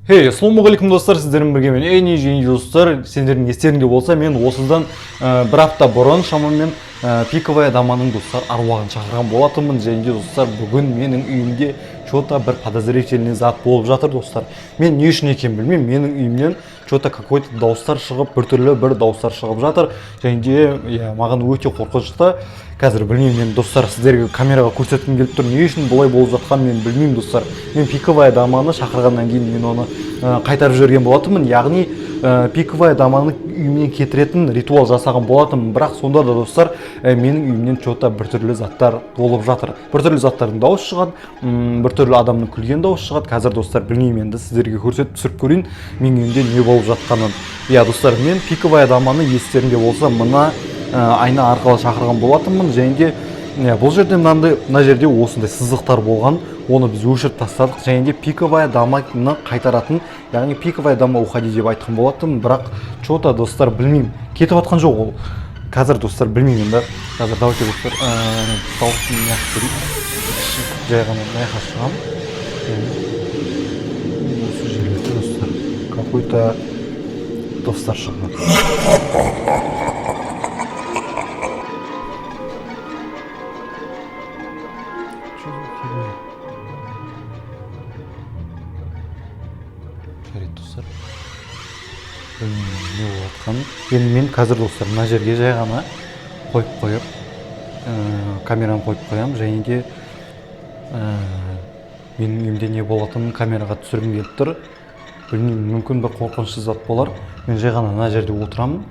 Ассалаумағалейкум достар, сіздермен бірге мен Эни достар. Сендердің естеріңде болса, мен осыдан бір апта бұрын шамамен пиковая даманың достар аруағын шақырған болатынмын. Және достар, бүгін менің үйімде что-то бір подозрительный зат болып жатыр достар. Мен не үшін екенін білмеймін, менің үйімнен что-то какой-то дауыстар шығып, біртүрлі бір дауыстар шығып жатыр. Және маған өте қорқынышты. Қазір білмеймін, мен достар сіздерге камераға көрсеткім келіп тұр. Не үшін бұлай болып жатқанын мен білмеймін достар. Мен пиковая даманы шақырғаннан кейін мен оны қайтарып жіберген болатынмын. Яғни пиковая даманы үйімнен кетіретін ритуал жасаған болатынмын. Бірақ сонда да достар, менің үйімнен что-то біртүрлі заттар болып жатыр. Біртүрлі заттардың дауысы шығады, біртүрлі адамның күлген дауысы шығады. Қазір достар білмеймін, енді сіздерге көрсетіп түсіріп көрейін менің үйімде не болып жатқанын. Достар, мен пиковая даманы естеріңде болса мына айна арқылы шақырған болатынмын. Және де бұл жерде мына жерде осындай сызықтар болған, оны біз өшіріп тастадық. Және де пиковая даманы қайтаратын, яғни пиковая дама уходи деп айтқан болатынмын. Бірақ что-то достар білмеймін, кетіп жатқан жоқ ол. Қазір достар білмеймін енді. Қазір давайте достар дауысын неғып көрейік. Жай ғана мынақа шығамын. Осы жерлерде достар какой-то достар шығып жатыр. Достар, не болып жатқанын. Енді мен қазір достар мына жерге жай ғана қойып камераны қойып қоямын. Және де менің үйімде не болатынын камераға түсіргім келіп тұр. Білмеймін, мүмкін бір қорқынышты зат болар. Мен жай ғана мына жерде отырамын.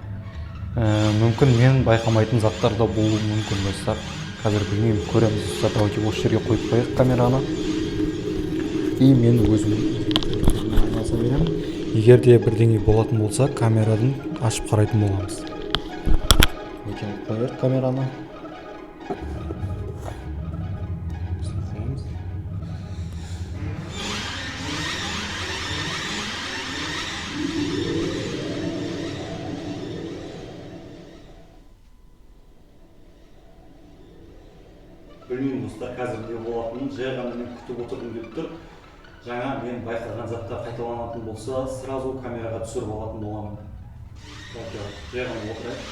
Мүмкін мен байқамайтын заттар да болуы мүмкін достар. Қазір білмеймін, көреміз достар. Давайте осы жерге қойып қояйық камераны. И мен өзім егер де бірдеңе болатын болса, камерадан ашып қарайтын боламыз. Қояйық камераны. Білмеймін достар, қазір не болатынын жай ғана мен күтіп отырдым деп тұр. Жаңа мен байқаған заттар қайталанатын болса, сразу камераға түсіріп алатын боламын. Жай ғана отырайық.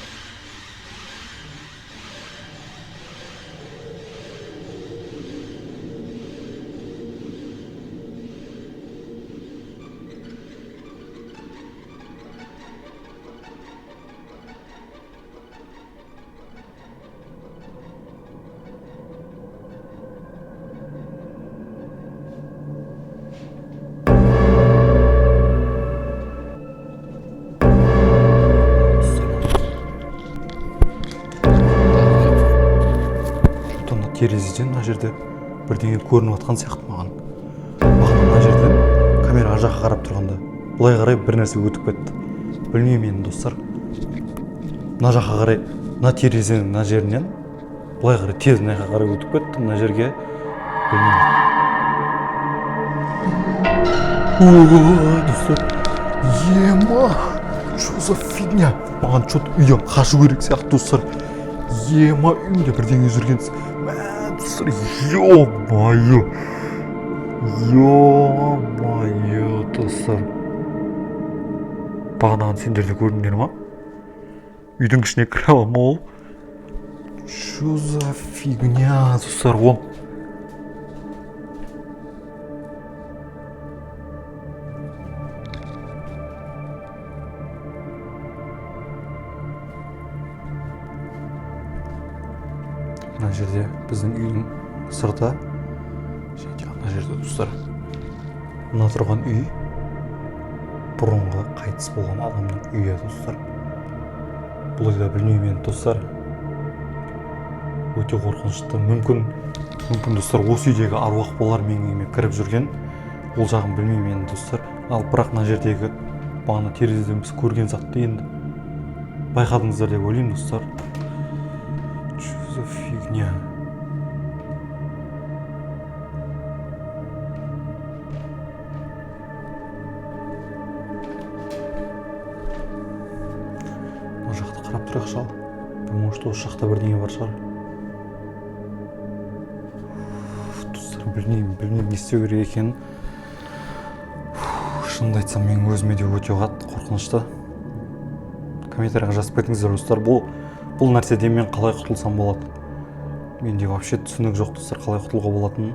Терезеден мына жерде бірдеңе көрініп жатқан сияқты маған. Мына жерден камера ар жаққа қарап тұрғанда былай қарай бір нәрсе өтіп кетті. Білмеймін енді достар. Мына жаққа қарай, мына терезенің мына жерінен былай қарай тез мына жаққа қарай өтіп кетті. Мына жерге білмеймін. Достар, ема, что за фигня? Маған что-то үйден қашу керек сияқты достар. Ема, үйімде бірдеңе жүрген. Ё-моё, достар. Бағанағы сендер де көрдіңдер ма? Үйдің ішіне кіре аламын ол. Что за фигня, достар, ол? Мына жерде біздің үйдің сырты. Және мына жерде достар, мына тұрған үй бұрынғы қайтыс болған адамның үйі достар. Бұл да білмеймін енді достар. Өте қорқынышты. Мүмкін достар осы үйдегі аруақ болар менің үйіме кіріп жүрген. Ол жағын білмеймін енді достар. Ал бірақ мына жердегі бағана терезеден біз көрген затты енді байқадыңыздар деп ойлаймын достар. Что за фигня? Мына жақты қарап тұрайық шал. Может, осы жақта бірдеңе бар шығар. Достар, білмеймін не істеу керек екенін. Шынымды айтсам, менің өзіме де өте қорқынышты. Комментарийға жазып кетіңіздер достар, бұл нәрседен мен қалай құтылсам болады? Менде вообще түсінік жоқ достар, қалай құтылуға болатынын.